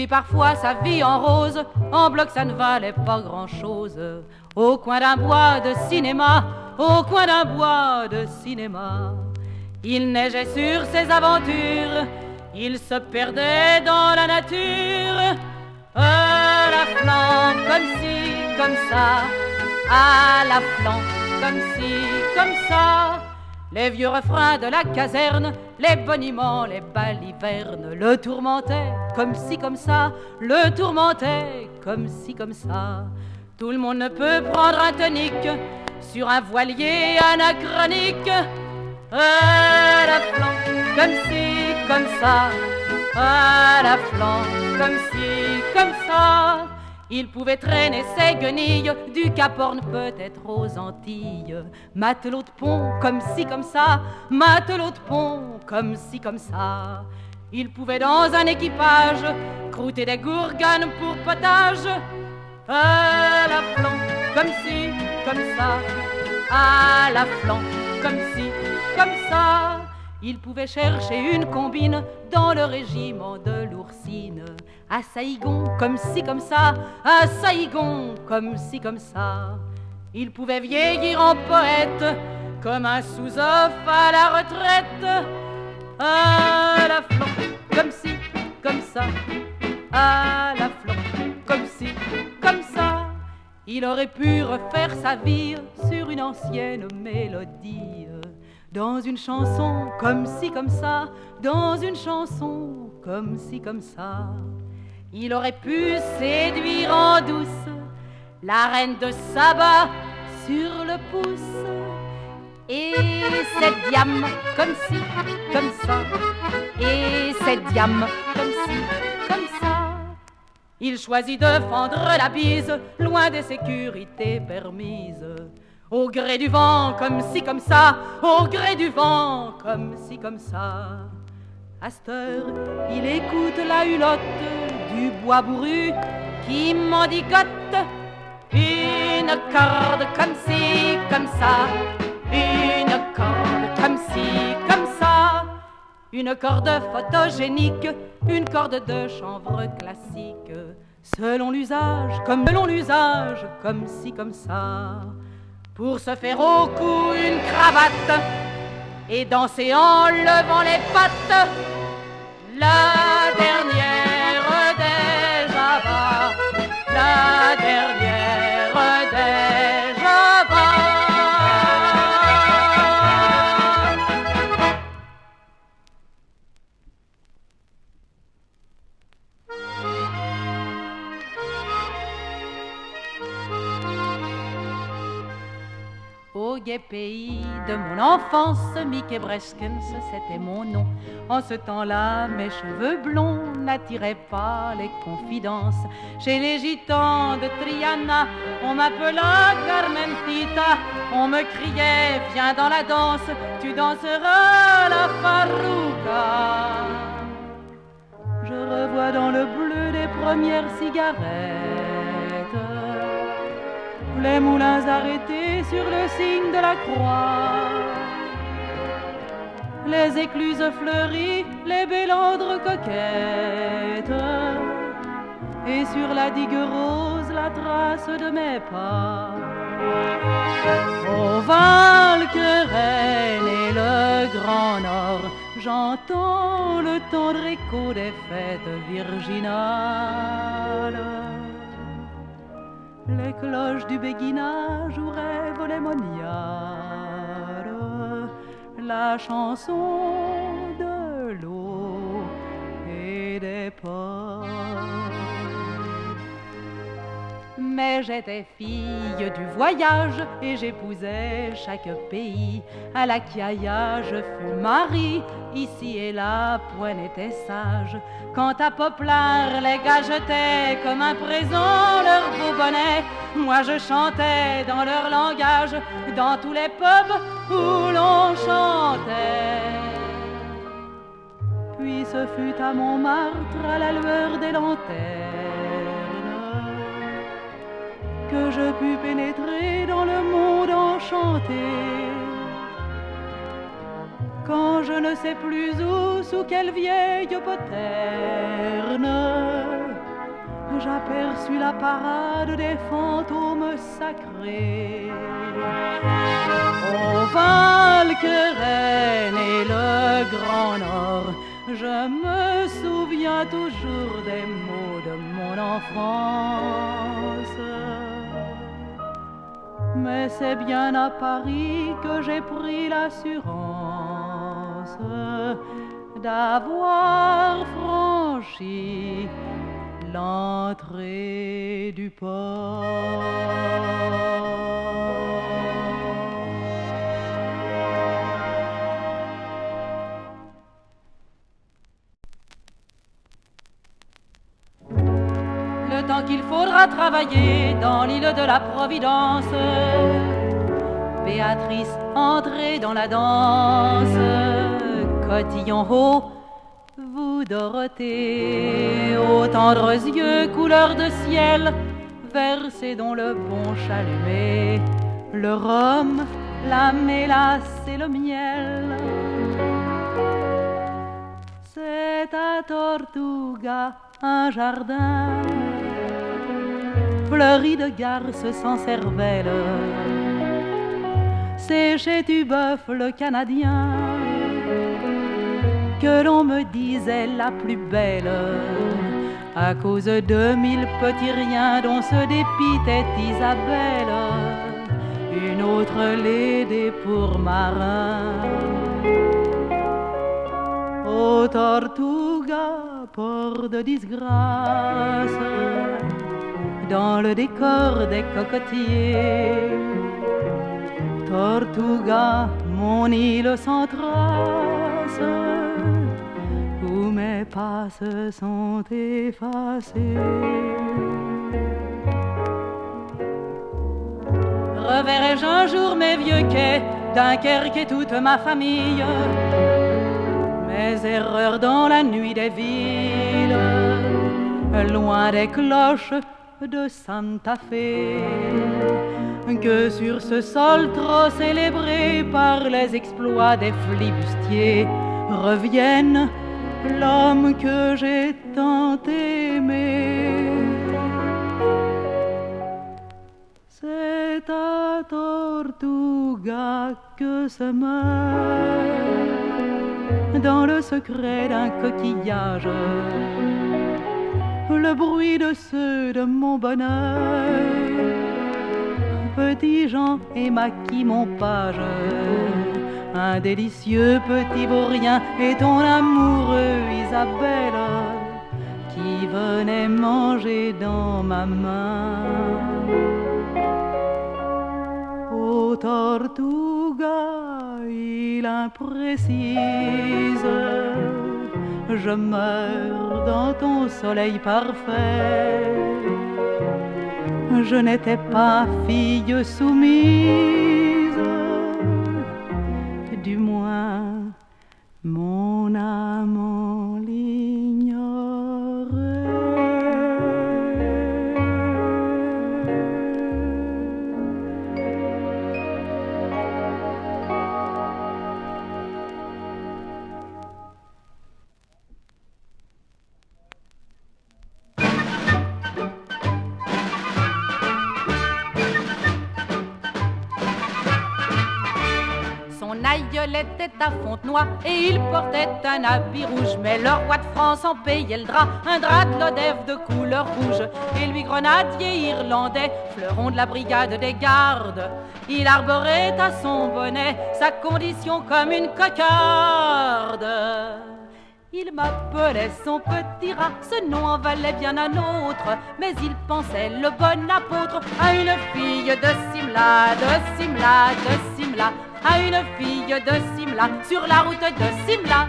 vit parfois sa vie en rose, en bloc ça ne valait pas grand-chose. Au coin d'un bois de cinéma, au coin d'un bois de cinéma, il neigeait sur ses aventures, il se perdait dans la nature. À la flanc, comme ci, comme ça, à la flanc, comme ci, comme ça. Les vieux refrains de la caserne, les boniments, les balivernes le tourmentaient comme ci, comme ça, le tourmentaient comme ci, comme ça. Tout le monde ne peut prendre un tonique sur un voilier anachronique. À la flanc, comme ci, comme ça, à la flanc, comme ci, comme ça. Il pouvait traîner ses guenilles du Cap Horn peut-être aux Antilles. Matelot de pont, comme ci, comme ça, matelot de pont, comme ci, comme ça. Il pouvait dans un équipage croûter des gourganes pour potage. À la flanc, comme ci, comme ça, à la flanc, comme ci, comme ça. Il pouvait chercher une combine dans le régiment de l'Oursine. À Saïgon, comme ci, comme ça, à Saïgon, comme ci, comme ça. Il pouvait vieillir en poète, comme un sous-off à la retraite. À la flanc, comme ci, comme ça, à la flanc, comme ci, comme ça. Il aurait pu refaire sa vie sur une ancienne mélodie, dans une chanson comme ci, comme ça, dans une chanson comme ci, comme ça. Il aurait pu séduire en douce la reine de Saba sur le pouce. Et cette diam comme ci, comme ça, et cette diam comme ci, comme ça. Il choisit de fendre la bise loin des sécurités permises. Au gré du vent, comme ci, comme ça, au gré du vent, comme ci, comme ça. À cette heure, il écoute la hulotte du bois bourru qui mendicote. Une corde comme ci, comme ça, une corde comme ci, comme ça. Une corde photogénique, une corde de chanvre classique. Selon l'usage, comme ci, comme ça. Pour se faire au cou une cravate et danser en levant les pattes. La dernière des Java, la dernière des Java. Au gai pays de mon enfance, Mickey Breskens, c'était mon nom. En ce temps-là, mes cheveux blonds n'attiraient pas les confidences. Chez les gitans de Triana, on m'appela Carmencita. On me criait, viens dans la danse, tu danseras la farruca. Je revois dans le bleu des premières cigarettes les moulins arrêtés sur le signe de la croix, les écluses fleuries, les bélandres coquettes, et sur la digue rose la trace de mes pas. Au Val-Querenne et le Grand Nord, j'entends le tendre écho des fêtes virginales. Les cloches du béguinage où rêvent les moniales, la chanson de l'eau et des ports. Mais j'étais fille du voyage et j'épousais chaque pays. À la Kiaya, je fus mari, ici et là, point n'était sage. Quant à Poplar, les gars jetaient comme un présent leurs beaux bonnets. Moi je chantais dans leur langage, dans tous les pubs où l'on chantait. Puis ce fut à Montmartre, à la lueur des lanternes, que je pus pénétrer dans le monde enchanté. Quand je je ne sais plus où, sous quelle vieille poterne, j'aperçus la parade des fantômes sacrés. Au Val-Querenne et le Grand Nord, je me souviens toujours des mots de mon enfance. Mais c'est bien à Paris que j'ai pris l'assurance d'avoir franchi l'entrée du port. Le temps qu'il faudra travailler dans l'île de la Providence, Béatrice entrez dans la danse, cotillon haut, vous Dorothée, aux tendres yeux couleur de ciel, versez dans le bon chalumet, le rhum, la mélasse et le miel. C'est à Tortuga un jardin fleuri de garces sans cervelle. C'est chez Tubeuf le Canadien que l'on me disait la plus belle, à cause de 1000 petits riens dont se dépitait Isabelle, une autre l'aidait pour marin. Ô Tortuga, port de disgrâce, dans le décor des cocotiers, Tortuga, mon île sans trace, où mes pas se sont effacés. Reverrai-je un jour mes vieux quais, Dunkerque et toute ma famille, mes erreurs dans la nuit des villes, loin des cloches de Santa Fe, que sur ce sol trop célébré par les exploits des flibustiers revienne l'homme que j'ai tant aimé. C'est à Tortuga que se meurt, dans le secret d'un coquillage, le bruit de ceux de mon bonheur. Petit Jean et Maquis mon page, un délicieux petit vaurien et ton amoureux Isabelle, qui venait manger dans ma main. Ô Tortuga, il imprécise, je meurs dans ton soleil parfait. Je n'étais pas fille soumise, du moins mon amant l'ignorait. Aïeul était à Fontenoy et il portait un habit rouge. Mais le roi de France en payait le drap, un drap de Lodève de couleur rouge. Et lui, grenadier irlandais, fleuron de la brigade des gardes, il arborait à son bonnet sa condition comme une cocarde. Il m'appelait son petit rat, ce nom en valait bien un autre, mais il pensait le bon apôtre à une fille de Simla, de Simla, de Simla, à une fille de Simla, sur la route de Simla.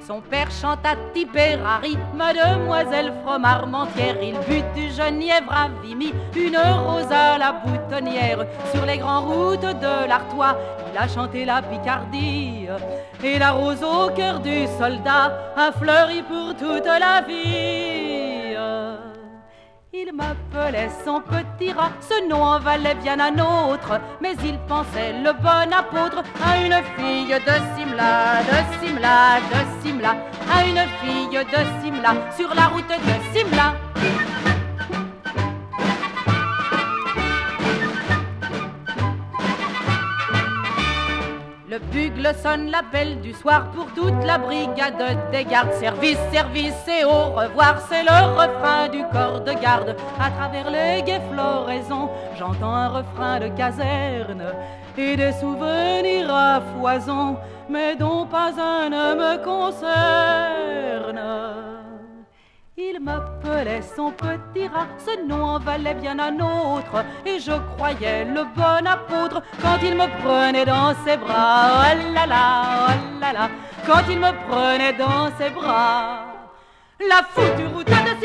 Son père chanta Tipperary, mademoiselle from Armentières. Il but du genièvre à Vimy, une rose à la boutonnière. Sur les grandes routes de l'Artois, il a chanté la Picardie. Et la rose au cœur du soldat a fleuri pour toute la vie. Il m'appelait son petit rat, ce nom en valait bien un autre, mais il pensait le bon apôtre à une fille de Simla, de Simla, de Simla, à une fille de Simla, sur la route de Simla. Le bugle sonne l'appel du soir pour toute la brigade des gardes. Service, service et au revoir, c'est le refrain du corps de garde. À travers les gaies floraisons, j'entends un refrain de caserne et des souvenirs à foison, mais dont pas un ne me concerne. Il m'appelait son petit rat, ce nom en valait bien un autre, et je croyais le bon apôtre quand il me prenait dans ses bras. Oh là là, oh là là, quand il me prenait dans ses bras. La foutue route de